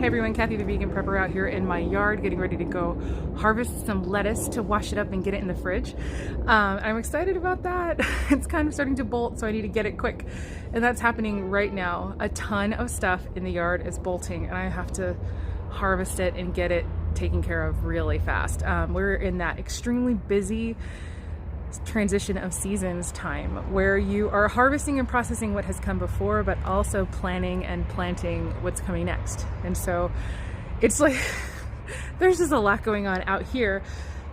Hey everyone, Kathy the Vegan Prepper out here in my yard getting ready to go harvest some lettuce to wash it up and get it in the fridge. I'm excited about that. It's kind of starting to bolt, so I need to get it quick. And that's happening right now. A ton of stuff in the yard is bolting and I have to harvest it and get it taken care of really fast. We're in that extremely busy transition of seasons time where you are harvesting and processing what has come before, but also planning and planting what's coming next. And so it's like there's just a lot going on out here,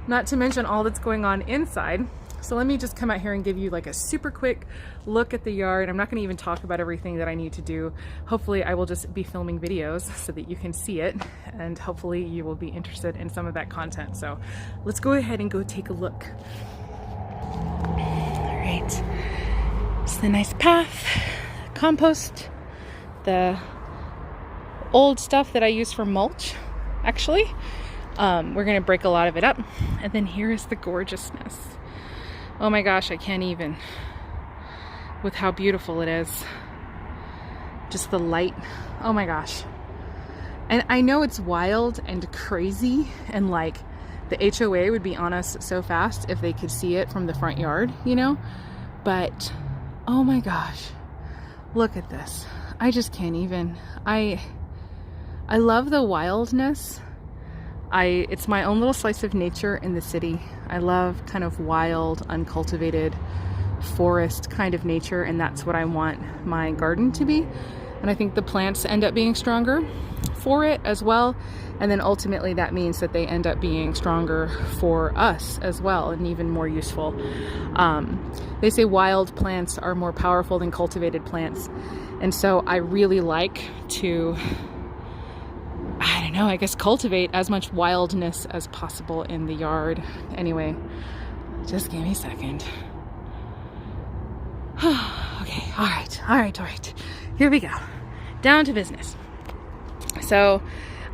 not to mention all that's going on inside. So let me just come out here and give you like a super quick look at the yard. I'm not going to even talk about everything that I need to do. Hopefully I will just be filming videos so that you can see it, and hopefully you will be interested in some of that content. So let's go ahead and go take a look. All right, it's the nice path, compost, the old stuff that I use for mulch, actually. We're gonna break a lot of it up. And then here is the gorgeousness. Oh my gosh, I can't even, with how beautiful it is. Just the light, oh my gosh. And I know it's wild and crazy, and like, the HOA would be on us so fast if they could see it from the front yard, you know? But, oh my gosh, look at this. I just can't even. I love the wildness. It's my own little slice of nature in the city. I love kind of wild, uncultivated forest kind of nature, and that's what I want my garden to be. And I think the plants end up being stronger for it as well. And then ultimately that means that they end up being stronger for us as well and even more useful. They say wild plants are more powerful than cultivated plants. And so I really like to, I don't know, I guess cultivate as much wildness as possible in the yard. Anyway, just give me a second. Okay, all right. Here we go. Down to business. So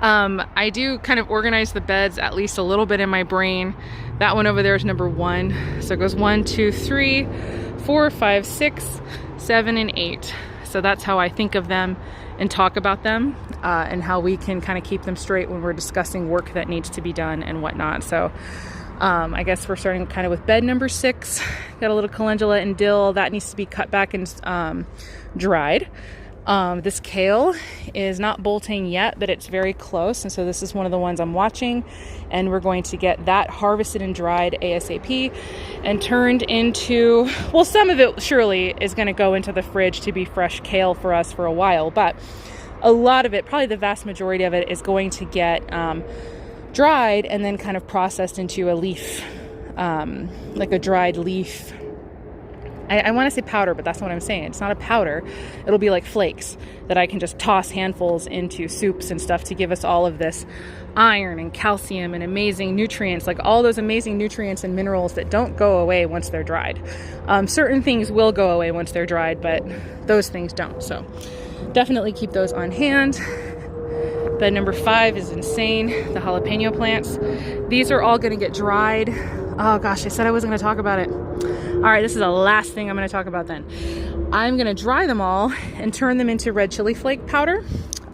I do kind of organize the beds at least a little bit in my brain. That one over there is number 1. So it goes 1, 2, 3, 4, 5, 6, 7, and 8. So that's how I think of them and talk about them, and how we can kind of keep them straight when we're discussing work that needs to be done and whatnot. So I guess we're starting kind of with bed number 6. Got a little calendula and dill that needs to be cut back and dried. This kale is not bolting yet, but it's very close. And so this is one of the ones I'm watching, and we're going to get that harvested and dried ASAP and turned into, well, some of it surely is going to go into the fridge to be fresh kale for us for a while, but a lot of it, probably the vast majority of it, is going to get dried and then kind of processed into a leaf, like a dried leaf. I want to say powder, but that's not what I'm saying. It's not a powder. It'll be like flakes that I can just toss handfuls into soups and stuff to give us all of this iron and calcium and amazing nutrients, like all those amazing nutrients and minerals that don't go away once they're dried. Certain things will go away once they're dried, but those things don't. So definitely keep those on hand. Bed number 5 is insane. The jalapeno plants. These are all going to get dried. Oh gosh, I said I wasn't going to talk about it. All right, this is the last thing I'm going to talk about then. I'm going to dry them all and turn them into red chili flake powder.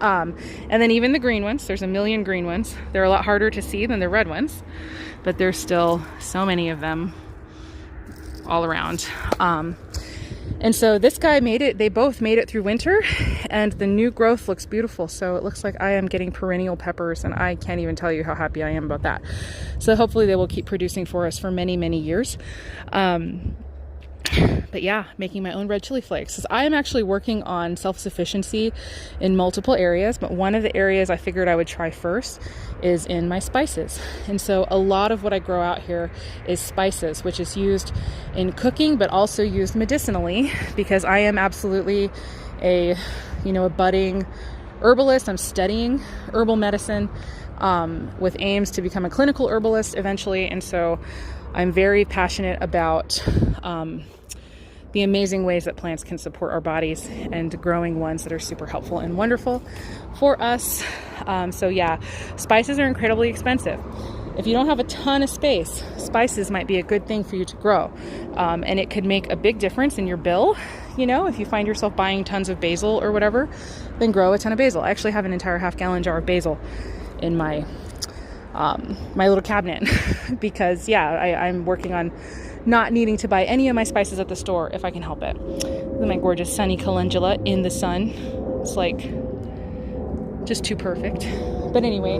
And then even the green ones, there's a million green ones. They're a lot harder to see than the red ones, but there's still so many of them all around. And so this guy made it, they both made it through winter, and the new growth looks beautiful. So it looks like I am getting perennial peppers, and I can't even tell you how happy I am about that. So hopefully they will keep producing for us for many, many years. But yeah, making my own red chili flakes. So I am actually working on self-sufficiency in multiple areas, but one of the areas I figured I would try first is in my spices. And so a lot of what I grow out here is spices, which is used in cooking, but also used medicinally, because I am absolutely a budding herbalist. I'm studying herbal medicine with aims to become a clinical herbalist eventually. And so I'm very passionate about the amazing ways that plants can support our bodies and growing ones that are super helpful and wonderful for us. So yeah, spices are incredibly expensive. If you don't have a ton of space, spices might be a good thing for you to grow. And it could make a big difference in your bill. you know, if you find yourself buying tons of basil or whatever, then grow a ton of basil. I actually have an entire half-gallon jar of basil in my my little cabinet because I'm working on not needing to buy any of my spices at the store if I can help it. Look at my gorgeous sunny calendula in the sun. It's like just too perfect. But anyway,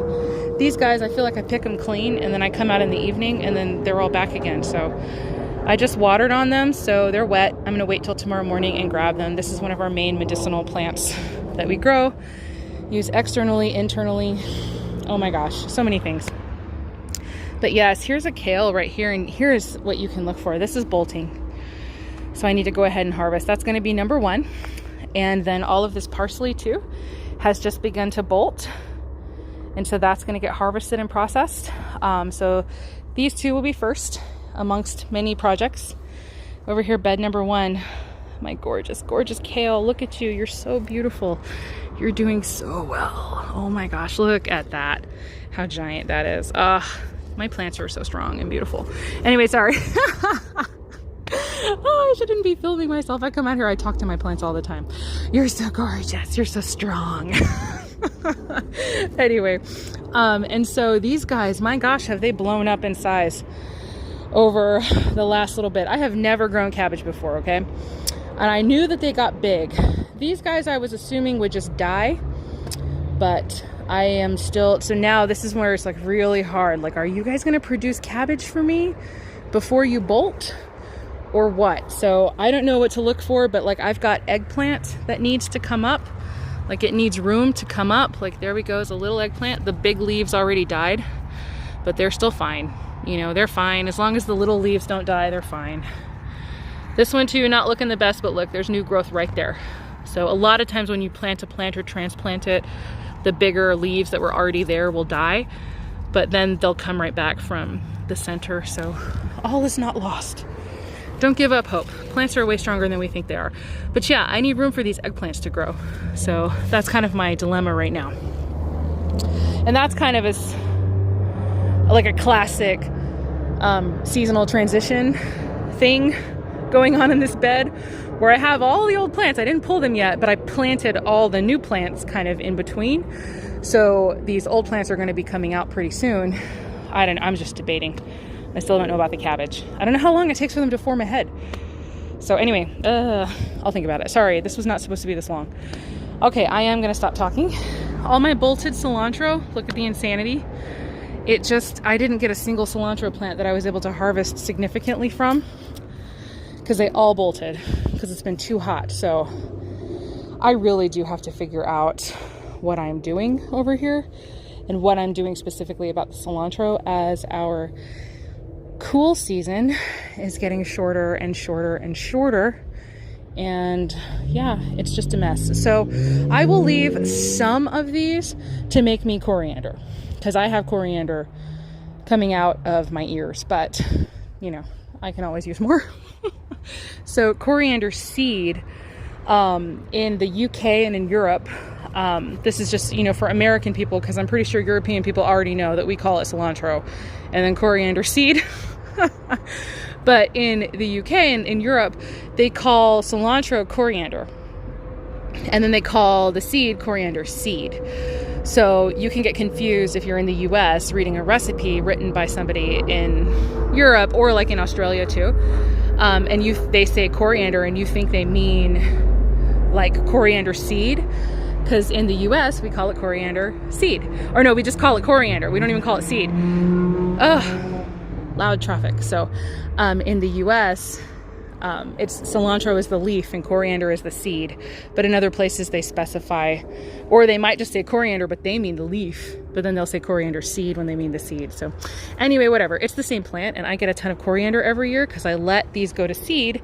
these guys, I feel like I pick them clean and then I come out in the evening and then they're all back again. So I just watered on them, so they're wet. I'm gonna wait till tomorrow morning and grab them. This is one of our main medicinal plants that we grow, use externally, internally. Oh my gosh, so many things. But yes, here's a kale right here, and here's what you can look for. This is bolting. So I need to go ahead and harvest. That's gonna be number one. And then all of this parsley too has just begun to bolt. And so that's gonna get harvested and processed. So these two will be first amongst many projects. Over here, bed number one, my gorgeous, gorgeous kale. Look at you, you're so beautiful. You're doing so well. Oh my gosh, look at that. How giant that is. My plants are so strong and beautiful. Anyway, sorry. Oh, I shouldn't be filming myself. I come out here, I talk to my plants all the time. You're so gorgeous, you're so strong. Anyway, and so these guys, my gosh, have they blown up in size over the last little bit. I have never grown cabbage before, okay? And I knew that they got big. These guys I was assuming would just die, but I am still, so now this is where it's like really hard. Like, are you guys gonna produce cabbage for me before you bolt or what? So I don't know what to look for, but like I've got eggplant that needs to come up. Like it needs room to come up. Like there we go, is a little eggplant. The big leaves already died, but they're still fine. You know, they're fine. As long as the little leaves don't die, they're fine. This one too, not looking the best, but look, there's new growth right there. So a lot of times when you plant a plant or transplant it, the bigger leaves that were already there will die, but then they'll come right back from the center. So all is not lost. Don't give up hope. Plants are way stronger than we think they are. But yeah, I need room for these eggplants to grow. So that's kind of my dilemma right now. And that's kind of like a classic seasonal transition thing going on in this bed where I have all the old plants. I didn't pull them yet, but I planted all the new plants kind of in between. So these old plants are going to be coming out pretty soon. I'm just debating. I still don't know about the cabbage. I don't know how long it takes for them to form a head. So anyway, I'll think about it. Sorry, this was not supposed to be this long. Okay, I am going to stop talking. All my bolted cilantro, look at the insanity. I didn't get a single cilantro plant that I was able to harvest significantly from because they all bolted because it's been too hot. So I really do have to figure out what I'm doing over here and what I'm doing specifically about the cilantro as our cool season is getting shorter and shorter and shorter. And yeah, it's just a mess. So I will leave some of these to make me coriander because I have coriander coming out of my ears, but you know, I can always use more. So coriander seed in the UK and in Europe, this is just, you know, for American people, because I'm pretty sure European people already know that we call it cilantro and then coriander seed. But in the UK and in Europe, they call cilantro coriander. And then they call the seed coriander seed. So you can get confused if you're in the US reading a recipe written by somebody in Europe or like in Australia too. And they say coriander and you think they mean like coriander seed. Because in the US, we call it coriander seed. Or no, we just call it coriander. We don't even call it seed. Ugh, loud traffic. So in the US, it's cilantro is the leaf and coriander is the seed. But in other places they specify, or they might just say coriander, but they mean the leaf. But then they'll say coriander seed when they mean the seed. So anyway, whatever. It's the same plant and I get a ton of coriander every year because I let these go to seed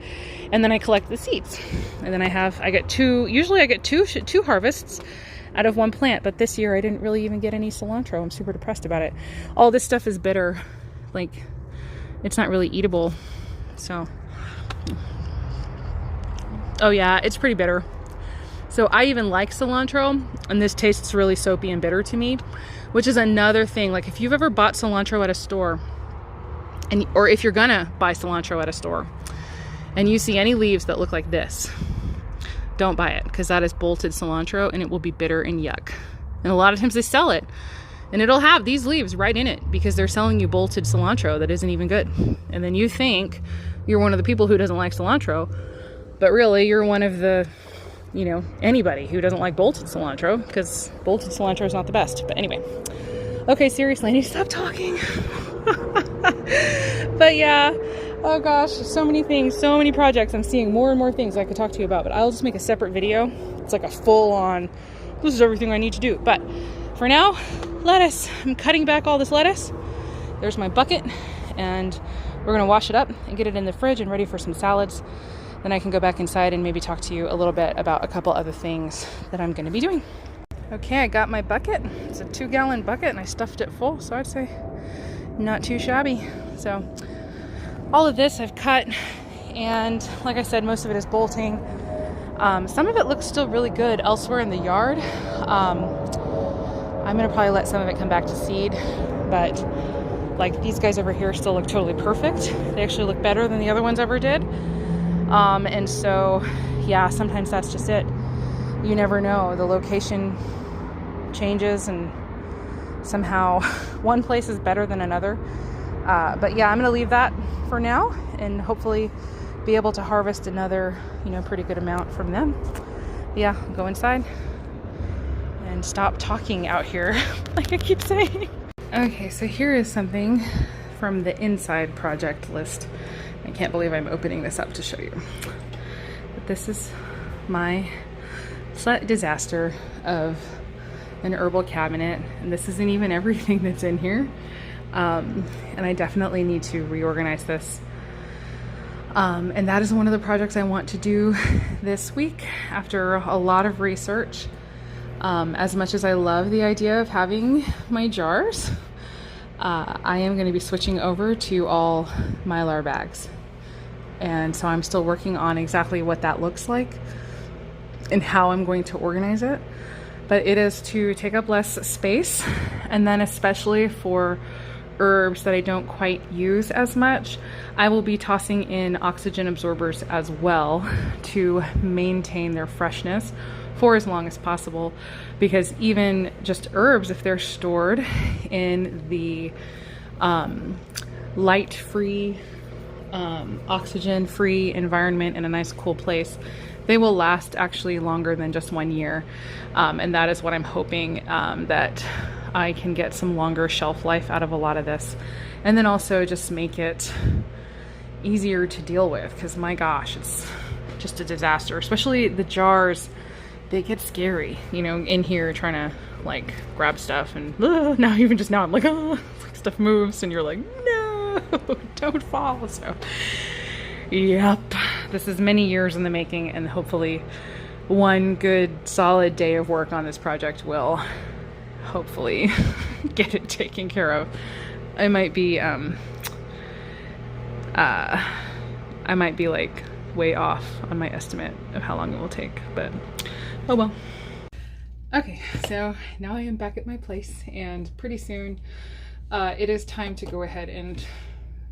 and then I collect the seeds. And then I get two harvests out of one plant. But this year I didn't really even get any cilantro. I'm super depressed about it. All this stuff is bitter. Like, it's not really eatable. So, oh yeah, it's pretty bitter. So I even like cilantro, and this tastes really soapy and bitter to me, which is another thing. Like if you've ever bought cilantro at a store, or if you're gonna buy cilantro at a store, and you see any leaves that look like this, don't buy it, because that is bolted cilantro and it will be bitter and yuck. And a lot of times they sell it and it'll have these leaves right in it because they're selling you bolted cilantro that isn't even good. And then you think you're one of the people who doesn't like cilantro, but really you're one of the, you know, anybody who doesn't like bolted cilantro, because bolted cilantro is not the best. But anyway, okay, seriously, I need to stop talking. But yeah, oh gosh, so many things, so many projects. I'm seeing more and more things I could talk to you about, but I'll just make a separate video. It's like a full on, this is everything I need to do. But for now, lettuce. I'm cutting back all this lettuce. There's my bucket, and we're gonna wash it up and get it in the fridge and ready for some salads. Then I can go back inside and maybe talk to you a little bit about a couple other things that I'm gonna be doing. Okay, I got my bucket. It's a 2-gallon bucket and I stuffed it full, so I'd say not too shabby. So all of this I've cut, and like I said, most of it is bolting. Some of it looks still really good elsewhere in the yard. I'm gonna probably let some of it come back to seed, but like these guys over here still look totally perfect. They actually look better than the other ones ever did. And so yeah, sometimes that's just it. You never know, the location changes and somehow one place is better than another. But yeah, I'm gonna leave that for now and hopefully be able to harvest another, you know, pretty good amount from them. Yeah, go inside and stop talking out here like I keep saying. Okay, so here is something from the inside project list. I can't believe I'm opening this up to show you. But this is my slight disaster of an herbal cabinet, and this isn't even everything that's in here. And I definitely need to reorganize this. And that is one of the projects I want to do this week after a lot of research. As much as I love the idea of having my jars, I am going to be switching over to all Mylar bags. And so I'm still working on exactly what that looks like and how I'm going to organize it. But it is to take up less space, and then especially for herbs that I don't quite use as much, I will be tossing in oxygen absorbers as well to maintain their freshness for as long as possible. Because even just herbs, if they're stored in the light-free, oxygen-free environment in a nice cool place, they will last actually longer than just 1 year. And that is what I'm hoping, that I can get some longer shelf life out of a lot of this. And then also just make it easier to deal with, because my gosh, it's just a disaster. Especially the jars, they get scary, you know, in here trying to like grab stuff, and now even just now I'm like, oh, like stuff moves and you're like, no, don't fall. So yep, this is many years in the making, and hopefully one good solid day of work on this project will hopefully get it taken care of. I might be like way off on my estimate of how long it will take, but oh well. Okay, so now I am back at my place, and pretty soon it is time to go ahead and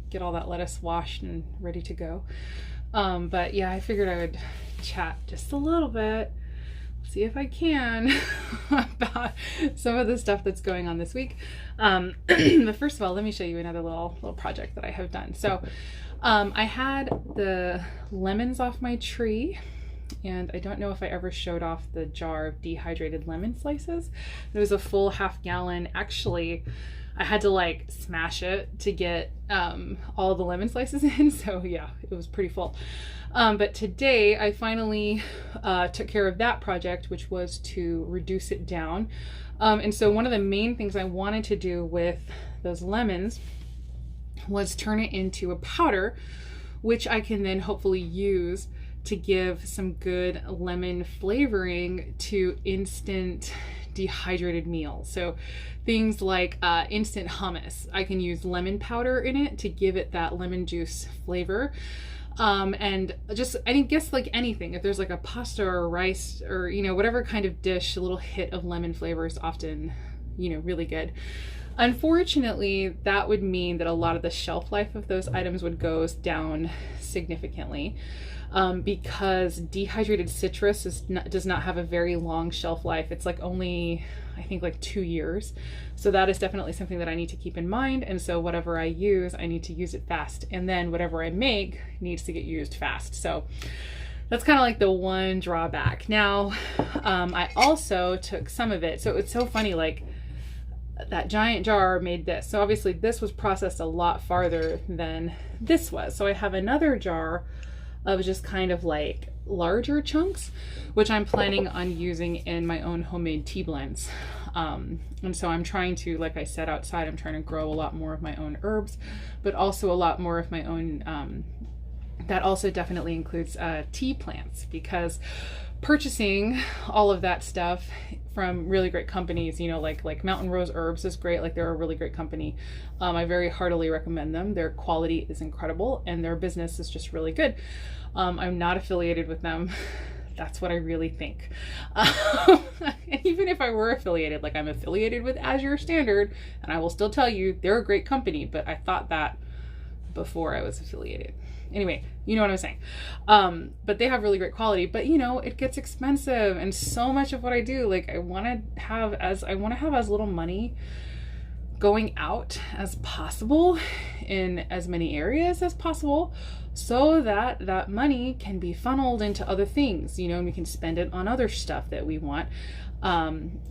get all that lettuce washed and ready to go. But yeah, I figured I would chat just a little bit, see if I can about some of the stuff that's going on this week. But first of all, let me show you another little project that I have done. So I had the lemons off my tree, and I don't know if I ever showed off the jar of dehydrated lemon slices. It was a full half gallon. Actually, I had to like smash it to get all the lemon slices in. So yeah, it was pretty full. But today I finally took care of that project, which was to reduce it down. And so one of the main things I wanted to do with those lemons was turn it into a powder, which I can then hopefully use to give some good lemon flavoring to instant dehydrated meals. So things like instant hummus, I can use lemon powder in it to give it that lemon juice flavor. And just, I guess like anything, if there's like a pasta or rice or, you know, whatever kind of dish, a little hit of lemon flavor is often, you know, really good. Unfortunately, that would mean that a lot of the shelf life of those items would go down significantly, because dehydrated citrus does not have a very long shelf life. It's like only, I think, like 2 years. So that is definitely something that I need to keep in mind. And so whatever I use, I need to use it fast. And then whatever I make needs to get used fast. So that's kind of like the one drawback. Now, I also took some of it. So it's so funny, like, that giant jar made this. So obviously this was processed a lot farther than this was. So I have another jar of just kind of like larger chunks, which I'm planning on using in my own homemade tea blends. And so I'm trying to, like I said outside, I'm trying to grow a lot more of my own herbs, but also a lot more of my own, that also definitely includes tea plants, because purchasing all of that stuff from really great companies, you know, like Mountain Rose Herbs is great. Like, they're a really great company. I very heartily recommend them. Their quality is incredible and their business is just really good. I'm not affiliated with them. That's what I really think. And even if I were affiliated, like, I'm affiliated with Azure Standard, and I will still tell you they're a great company, but I thought that before I was affiliated. Anyway, you know what I'm saying. But they have really great quality, but you know, it gets expensive, and so much of what I do, like, I want to have as little money going out as possible in as many areas as possible, so that that money can be funneled into other things, you know, and we can spend it on other stuff that we want,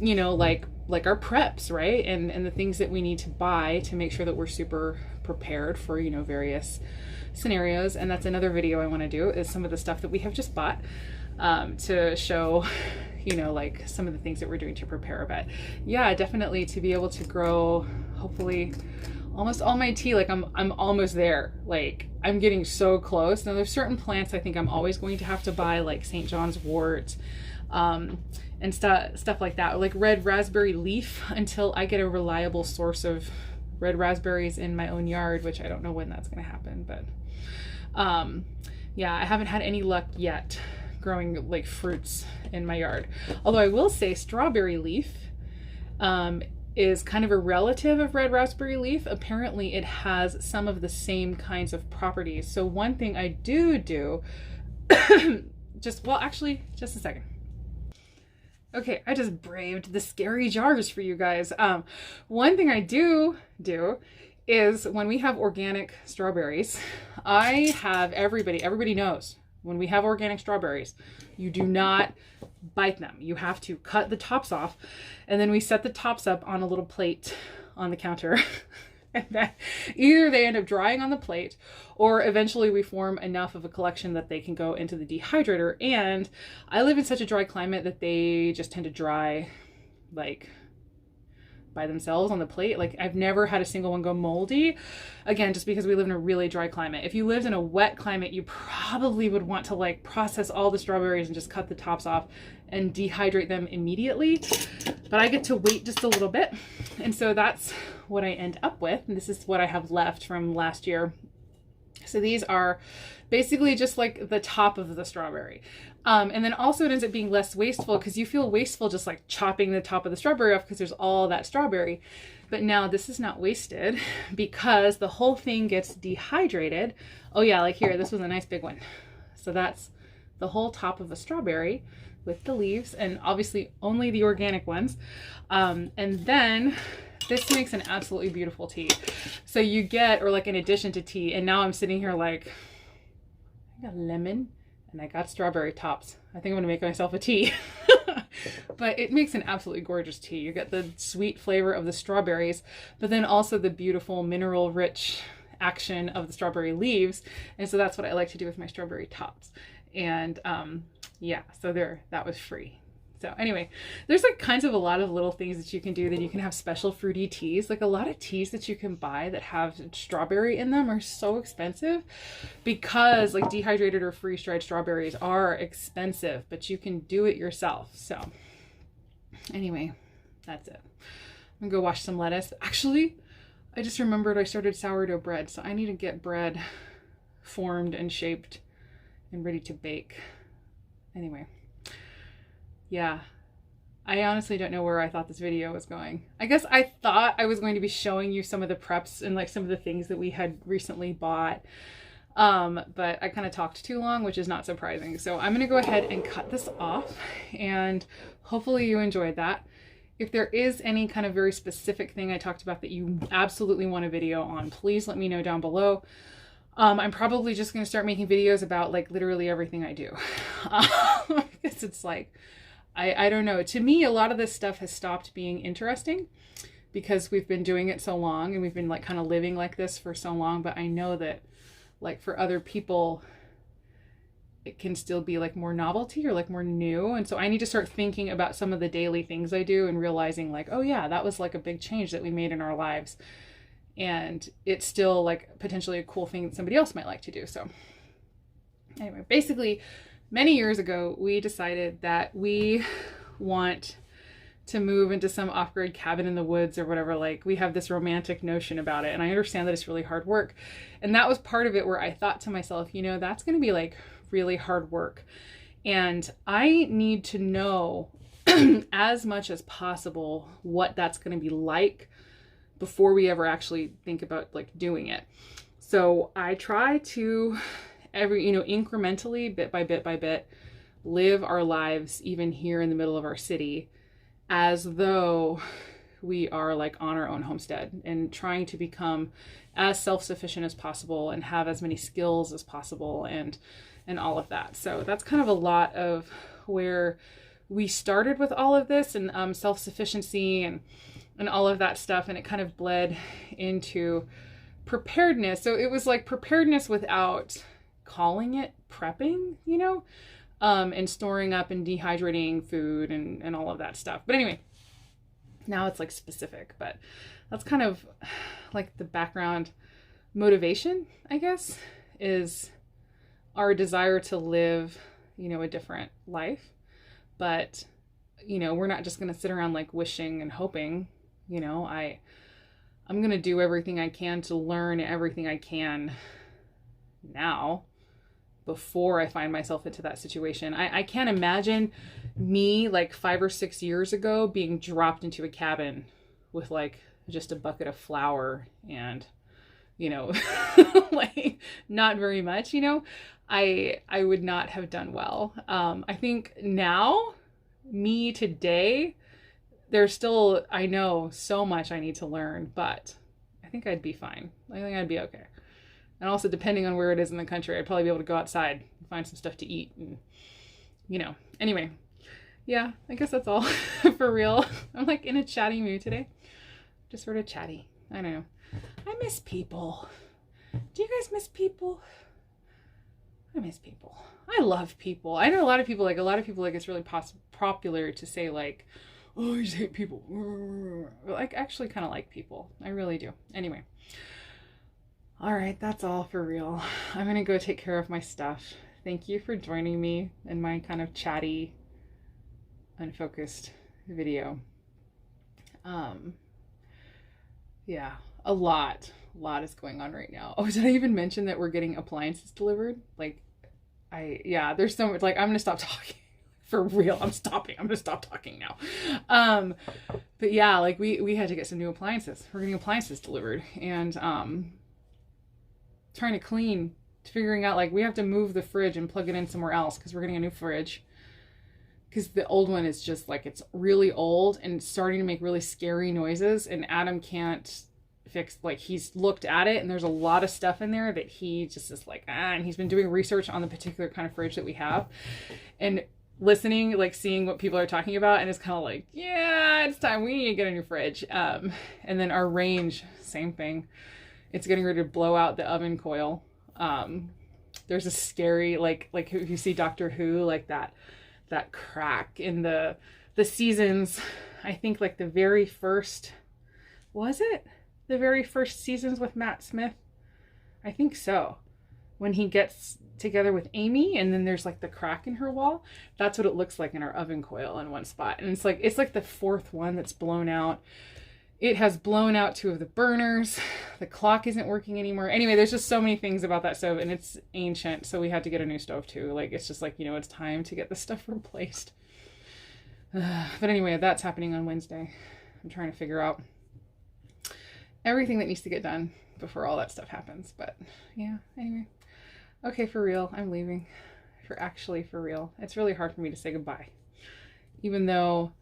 you know, like our preps, right? And the things that we need to buy to make sure that we're super prepared for, you know, various scenarios. And that's another video I want to do, is some of the stuff that we have just bought, to show, you know, like some of the things that we're doing to prepare. But yeah, definitely to be able to grow, hopefully, almost all my tea. Like, I'm almost there. Like, I'm getting so close. Now, there's certain plants I think I'm always going to have to buy, like St. John's wort, and stuff like that, like red raspberry leaf, until I get a reliable source of red raspberries in my own yard, which I don't know when that's going to happen. But yeah, I haven't had any luck yet growing like fruits in my yard. Although I will say strawberry leaf is kind of a relative of red raspberry leaf. Apparently it has some of the same kinds of properties. So one thing I do just a second. Okay, I just braved the scary jars for you guys. One thing I do is, when we have organic strawberries, I have everybody knows, when we have organic strawberries, you do not bite them. You have to cut the tops off, and then we set the tops up on a little plate on the counter. And then either they end up drying on the plate, or eventually we form enough of a collection that they can go into the dehydrator. And I live in such a dry climate that they just tend to dry like by themselves on the plate. Like, I've never had a single one go moldy, again, just because we live in a really dry climate. If you lived in a wet climate, you probably would want to like process all the strawberries and just cut the tops off and dehydrate them immediately. But I get to wait just a little bit. And so that's what I end up with. And this is what I have left from last year. So these are basically just like the top of the strawberry. And then also it ends up being less wasteful, because you feel wasteful just like chopping the top of the strawberry off because there's all that strawberry. But now this is not wasted, because the whole thing gets dehydrated. Oh yeah, like here, this was a nice big one. So that's the whole top of a strawberry with the leaves, and obviously only the organic ones. And then this makes an absolutely beautiful tea. So you get, or like an addition to tea, and now I'm sitting here like, I got lemon and I got strawberry tops. I think I'm gonna make myself a tea. But it makes an absolutely gorgeous tea. You get the sweet flavor of the strawberries, but then also the beautiful mineral rich action of the strawberry leaves. And so that's what I like to do with my strawberry tops. And yeah, so that was free. So anyway, there's like kinds of a lot of little things that you can do. That you can have special fruity teas. Like, a lot of teas that you can buy that have strawberry in them are so expensive, because like dehydrated or freeze-dried strawberries are expensive, but you can do it yourself. So anyway, that's it. I'm gonna go wash some lettuce. Actually, I just remembered I started sourdough bread, so I need to get bread formed and shaped and ready to bake. Anyway, yeah, I honestly don't know where I thought this video was going. I guess I thought I was going to be showing you some of the preps and like some of the things that we had recently bought. But I kind of talked too long, which is not surprising. So I'm going to go ahead and cut this off, and hopefully you enjoyed that. If there is any kind of very specific thing I talked about that you absolutely want a video on, please let me know down below. I'm probably just going to start making videos about like literally everything I do. Because it's like, I don't know. To me, a lot of this stuff has stopped being interesting because we've been doing it so long and we've been like kind of living like this for so long. But I know that like for other people, it can still be like more novelty or like more new. And so I need to start thinking about some of the daily things I do and realizing like, oh yeah, that was like a big change that we made in our lives. And it's still like potentially a cool thing that somebody else might like to do. So anyway, basically many years ago, we decided that we want to move into some off-grid cabin in the woods or whatever. Like we have this romantic notion about it. And I understand that it's really hard work. And that was part of it where I thought to myself, you know, that's going to be like really hard work. And I need to know as much as possible what that's going to be like before we ever actually think about like doing it. So I try to incrementally, bit by bit, live our lives even here in the middle of our city as though we are like on our own homestead, and trying to become as self-sufficient as possible and have as many skills as possible and all of that. So that's kind of a lot of where we started with all of this, and self-sufficiency and all of that stuff. And it kind of bled into preparedness. So it was like preparedness without calling it prepping, you know, and storing up and dehydrating food and all of that stuff. But anyway, now it's like specific, but that's kind of like the background motivation, I guess, is our desire to live, you know, a different life. But, you know, we're not just going to sit around like wishing and hoping, you know. I'm going to do everything I can to learn everything I can now before I find myself into that situation. I can't imagine me like 5 or 6 years ago being dropped into a cabin with like just a bucket of flour and, you know, like not very much, you know. I would not have done well. I think now, me today, there's still, I know so much I need to learn, but I think I'd be fine. I think I'd be okay. And also, depending on where it is in the country, I'd probably be able to go outside and find some stuff to eat and, you know. Anyway, yeah, I guess that's all for real. I'm like in a chatty mood today. Just sort of chatty. I don't know. I miss people. Do you guys miss people? I miss people. I love people. I know a lot of people like it's really popular to say like, oh, I just hate people. Like, actually kind of like people. I really do. Anyway. All right, that's all for real. I'm going to go take care of my stuff. Thank you for joining me in my kind of chatty, unfocused video. Yeah, a lot is going on right now. Oh, did I even mention that we're getting appliances delivered? Like, there's so much, like, I'm going to stop talking. For real, I'm going to stop talking now. But yeah, like we had to get some new appliances. We're getting appliances delivered, and trying to clean, figuring out like we have to move the fridge and plug it in somewhere else because we're getting a new fridge. Because the old one is just like, it's really old and starting to make really scary noises, and Adam can't fix, like, he's looked at it and there's a lot of stuff in there that he just is like, and he's been doing research on the particular kind of fridge that we have and listening, like seeing what people are talking about, and it's kind of like, yeah, it's time, we need to get a new fridge. And then our range, same thing, it's getting ready to blow out the oven coil. There's a scary, like if you see Doctor Who, like that crack in the seasons, I think like the very first seasons with Matt Smith, I think so, when he gets together with Amy and then there's like the crack in her wall, that's what it looks like in our oven coil in one spot. And it's like the fourth one that's blown out. It has blown out 2 of the burners. The clock isn't working anymore. Anyway, there's just so many things about that stove, and it's ancient, so we had to get a new stove too. Like, it's just like, you know, it's time to get the stuff replaced. But anyway, that's happening on Wednesday. I'm trying to figure out everything that needs to get done before all that stuff happens. But yeah, anyway. Okay, for real, I'm leaving. For real. It's really hard for me to say goodbye. Even though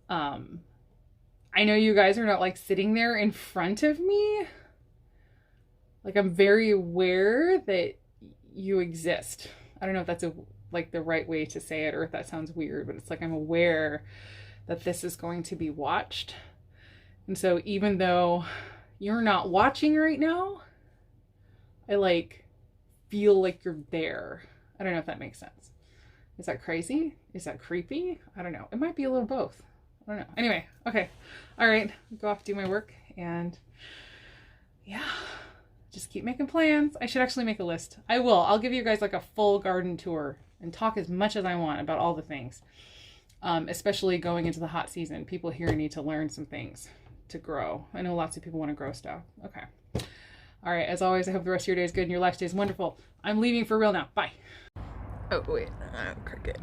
I know you guys are not like sitting there in front of me. Like, I'm very aware that you exist. I don't know if that's like the right way to say it or if that sounds weird, but it's like I'm aware that this is going to be watched. And so even though you're not watching right now, I like feel like you're there. I don't know if that makes sense. Is that crazy? Is that creepy? I don't know. It might be a little both. I don't know. Anyway, okay. All right. Go off, do my work, and yeah, just keep making plans. I should actually make a list. I will. I'll give you guys like a full garden tour and talk as much as I want about all the things. Especially going into the hot season. People here need to learn some things to grow. I know lots of people want to grow stuff. Okay. All right. As always, I hope the rest of your day is good and your life stays wonderful. I'm leaving for real now. Bye. Oh, wait. I'm crooked.